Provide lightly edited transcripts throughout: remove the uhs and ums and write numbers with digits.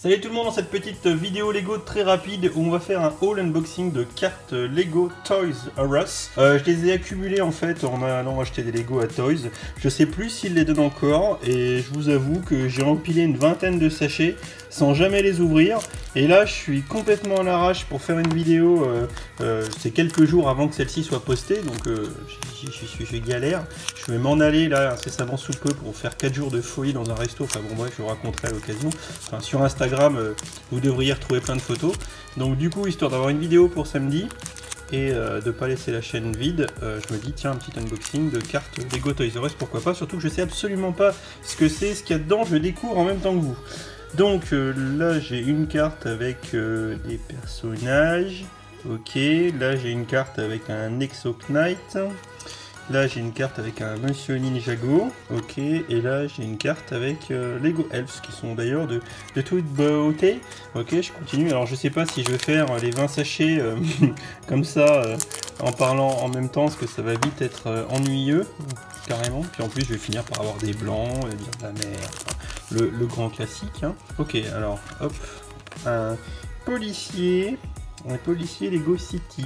Salut tout le monde, dans cette petite vidéo Lego très rapide où on va faire un haul unboxing de cartes Lego Toys R Us. Je les ai accumulées en fait en allant acheter des Lego à Toys. Je sais plus s'ils les donnent encore et je vous avoue que j'ai empilé une vingtaine de sachets sans jamais les ouvrir. Et là je suis complètement à l'arrache pour faire une vidéo, c'est quelques jours avant que celle-ci soit postée, donc je galère. Je vais m'en aller là incessamment sous peu pour faire 4 jours de folie dans un resto. Enfin bon bref, je vous raconterai à l'occasion. Enfin, sur Instagram, vous devriez retrouver plein de photos. Donc du coup, histoire d'avoir une vidéo pour samedi et de ne pas laisser la chaîne vide, je me dis tiens, un petit unboxing de cartes Lego Toys R Us, pourquoi pas, surtout que je sais absolument pas ce que c'est, ce qu'il y a dedans, je découvre en même temps que vous. Donc là j'ai une carte avec des personnages, ok, là j'ai une carte avec un Exo Knight. Là j'ai une carte avec un Monsieur Ninjago, ok, et là j'ai une carte avec Lego Elves qui sont d'ailleurs de toute beauté. Ok, je continue. Alors je sais pas si je vais faire les 20 sachets comme ça en parlant en même temps, parce que ça va vite être ennuyeux, carrément. Puis en plus je vais finir par avoir des blancs, dire de la merde, enfin, le grand classique. Hein. Ok, alors hop, un policier Lego City.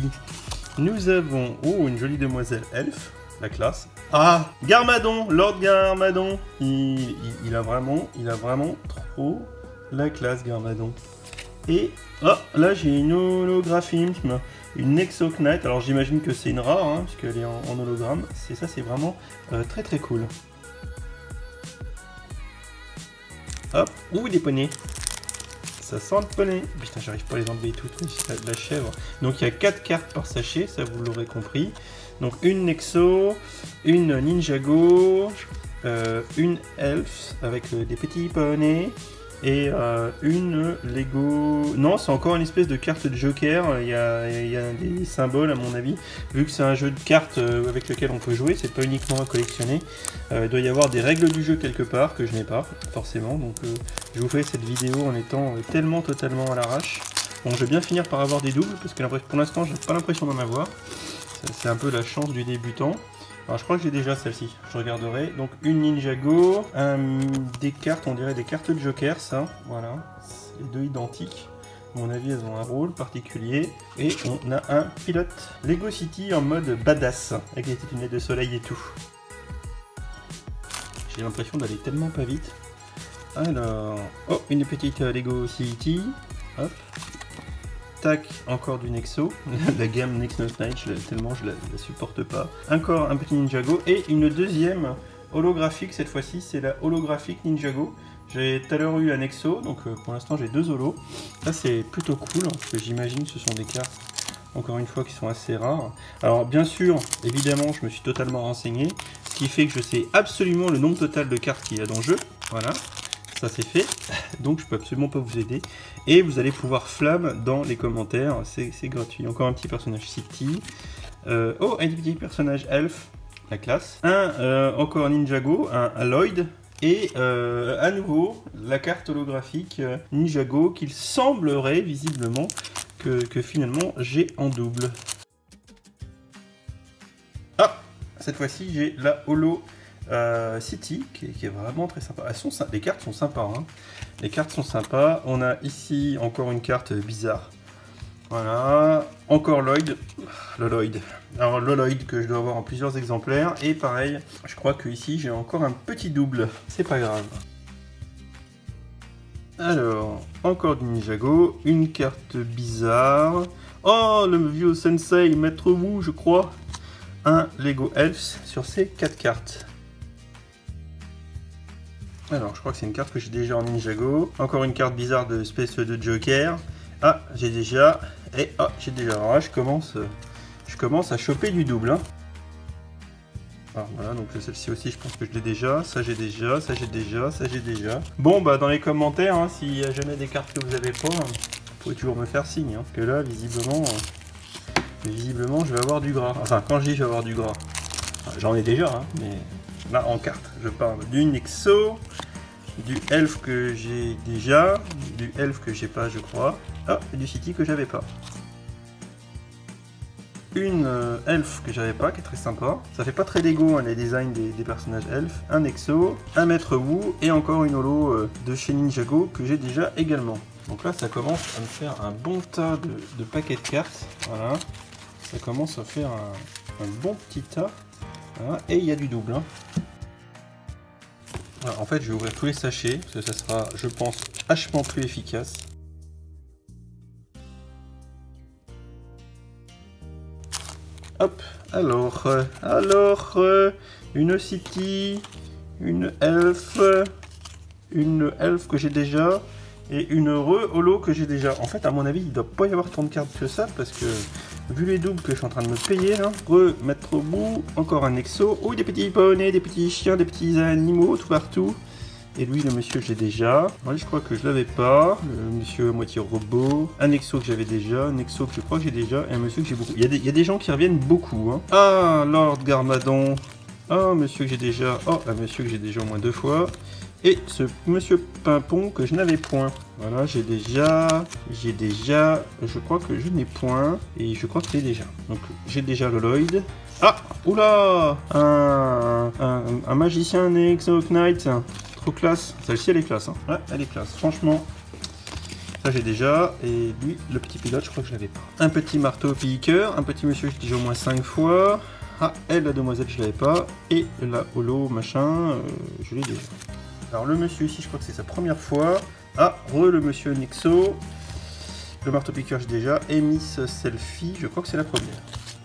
Nous avons, oh, une jolie demoiselle elfe. La classe. Ah, Garmadon, Lord Garmadon. Il a vraiment trop la classe, Garmadon. Et oh, là j'ai une holographisme, une Exo Knight. Alors j'imagine que c'est une rare, hein, parce qu'elle est en hologramme. C'est ça, c'est vraiment très très cool. Hop, ouh, des poneys. Ça sent le poney. Putain, j'arrive pas à les enlever toutes, c'est de la chèvre. Donc il y a 4 cartes par sachet, ça vous l'aurez compris. Donc une Nexo, une Ninjago, une Elf avec des petits poneys et une Lego... Non, c'est encore une espèce de carte de Joker, il y a des symboles à mon avis. Vu que c'est un jeu de cartes avec lequel on peut jouer, c'est pas uniquement à collectionner. Il doit y avoir des règles du jeu quelque part que je n'ai pas forcément. Donc je vous fais cette vidéo en étant tellement totalement à l'arrache. Bon, je vais bien finir par avoir des doubles parce que pour l'instant j'ai pas l'impression d'en avoir. C'est un peu la chance du débutant. Alors je crois que j'ai déjà celle-ci, je regarderai. Donc une Ninjago, des cartes, on dirait des cartes de Joker, ça, voilà. Les deux identiques. À mon avis, elles ont un rôle particulier. Et on a un pilote Lego City en mode badass, avec des petites lunettes de soleil et tout. J'ai l'impression d'aller tellement pas vite. Alors, oh, une petite Lego City, hop. Tac, encore du Nexo, la gamme Nexo Knight, tellement je la supporte pas. Encore un petit Ninjago et une deuxième holographique, cette fois-ci c'est la holographique Ninjago. J'ai tout à l'heure eu un Nexo, donc pour l'instant j'ai 2 holos. Ça c'est plutôt cool, parce que j'imagine que ce sont des cartes, encore une fois, qui sont assez rares. Alors bien sûr, évidemment, je me suis totalement renseigné, ce qui fait que je sais absolument le nombre total de cartes qu'il y a dans le jeu, voilà. Ça c'est fait, donc je peux absolument pas vous aider. Et vous allez pouvoir flamme dans les commentaires, c'est gratuit. Encore un petit personnage City. Oh, un petit personnage Elf, la classe. Encore un Ninjago, un Lloyd. Et à nouveau, la carte holographique Ninjago qu'il semblerait visiblement que finalement j'ai en double. Ah, cette fois-ci j'ai la holo City qui est vraiment très sympa. Les cartes sont sympas, hein. Les cartes sont sympas. On a ici encore une carte bizarre. Voilà, encore Lloyd, le Lloyd. Alors le Lloyd que je dois avoir en plusieurs exemplaires. Et pareil, je crois que ici j'ai encore un petit double. C'est pas grave. Alors, encore du Ninjago, une carte bizarre. Oh, le vieux Sensei, Maître Wu, je crois. Un Lego Elves sur ces 4 cartes. Alors, je crois que c'est une carte que j'ai déjà en Ninjago. Encore une carte bizarre de espèce de Joker. Ah, j'ai déjà. Et ah, j'ai déjà. Alors là, je commence à choper du double. Hein. Alors voilà, donc celle-ci aussi, je pense que je l'ai déjà. Ça, j'ai déjà. Ça, j'ai déjà. Ça, j'ai déjà. Bon, bah, dans les commentaires, hein, s'il y a jamais des cartes que vous avez pas, vous pouvez toujours me faire signe. Hein, parce que là, visiblement, je vais avoir du gras. Enfin, quand je dis je vais avoir du gras, j'en ai déjà, hein, mais. Là en carte, je parle du Nexo, du Elf que j'ai déjà, du Elf que j'ai pas je crois, ah, et du City que j'avais pas. une elfe que j'avais pas, qui est très sympa. Ça fait pas très Lego, hein, les designs des personnages elfes. Un exo, un maître Wu et encore une holo de chez Ninjago que j'ai déjà également. Donc là, ça commence à me faire un bon tas de paquets de cartes. Voilà. Ça commence à faire un bon petit tas. Voilà. Et il y a du double. Hein. Voilà, en fait, je vais ouvrir tous les sachets, parce que ça sera, je pense, vachement plus efficace. Hop, alors, une city, une elfe que j'ai déjà, et une holo que j'ai déjà. En fait, à mon avis, il ne doit pas y avoir tant de cartes que ça, parce que, vu les doubles que je suis en train de me payer, là, remettre au bout, encore un exo, oh, des petits poneys, des petits chiens, des petits animaux, tout partout. Et lui, le monsieur, j'ai déjà. Moi, je crois que je l'avais pas. Le monsieur à moitié robot. Un exo que j'avais déjà. Un exo que je crois que j'ai déjà. Et un monsieur que j'ai beaucoup. Il y a des gens qui reviennent beaucoup. Hein. Ah, Lord Garmadon. Ah, monsieur que j'ai déjà. Oh, un monsieur que j'ai déjà au moins 2 fois. Et ce monsieur Pimpon que je n'avais point. Voilà, j'ai déjà. Je crois que je n'ai point. Et je crois que j'ai déjà. Donc, j'ai déjà le Lloyd. Ah, oula, un magicien Exo Knight. Trop classe. Celle-ci, elle est classe. Hein. Ouais, elle est classe. Franchement, ça j'ai déjà. Et lui, le petit pilote, je crois que je l'avais pas. Un petit marteau piqueur. Un petit monsieur, j'ai déjà au moins 5 fois. Ah, elle, la demoiselle, je l'avais pas. Et la holo, machin, je l'ai déjà. Alors, le monsieur ici, je crois que c'est sa première fois. Ah, le monsieur Nexo. Le marteau piqueur, j'ai déjà. Et Miss Selfie, je crois que c'est la première.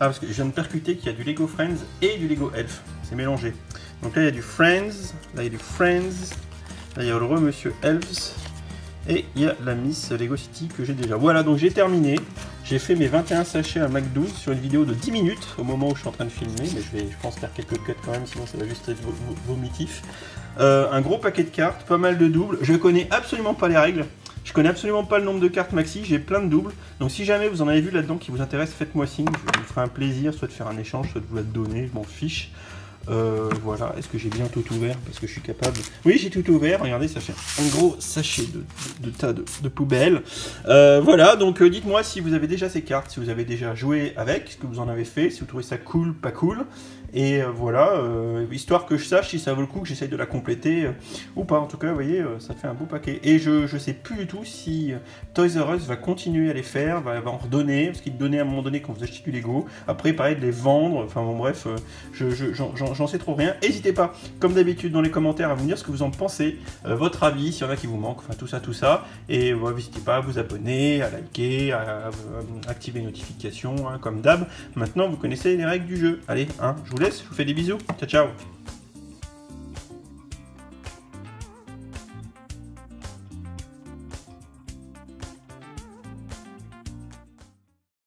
Ah, parce que je viens de percuter qu'il y a du Lego Friends et du Lego Elf. C'est mélangé. Donc là, il y a du Friends. Là, il y a du Friends. Là, il y a le Monsieur Elves. Et il y a la Miss Lego City que j'ai déjà. Voilà, donc j'ai terminé. J'ai fait mes 21 sachets à Mac 12 sur une vidéo de 10 minutes au moment où je suis en train de filmer. Mais je pense faire quelques cuts quand même, sinon ça va juste être vomitif. Un gros paquet de cartes, pas mal de doubles. Je connais absolument pas les règles. Je connais absolument pas le nombre de cartes maxi, j'ai plein de doubles. Donc si jamais vous en avez vu là-dedans qui vous intéresse, faites-moi signe. Je vous ferai un plaisir, soit de faire un échange, soit de vous la donner, je m'en fiche. Voilà, est-ce que j'ai bien tout ouvert? Parce que je suis capable... Oui, j'ai tout ouvert, regardez, ça fait un gros sachet de tas de poubelles. Voilà, donc dites-moi si vous avez déjà ces cartes, si vous avez déjà joué avec, ce que vous en avez fait, si vous trouvez ça cool, pas cool. Et voilà, histoire que je sache si ça vaut le coup que j'essaye de la compléter ou pas. En tout cas, vous voyez, ça fait un beau paquet. Et je sais plus du tout si Toys R Us va continuer à les faire, va en redonner, parce qu'il donnait à un moment donné quand vous achetez du Lego. Après, pareil, de les vendre. Enfin bon, bref, j'en sais trop rien. N'hésitez pas, comme d'habitude, dans les commentaires à vous dire ce que vous en pensez, votre avis, s'il y en a qui vous manquent, enfin tout ça. Et n'hésitez pas à vous abonner, à liker, à activer les notifications, hein, comme d'hab. Maintenant, vous connaissez les règles du jeu. Allez, hein, je vous laisse, je vous fais des bisous. Ciao, ciao.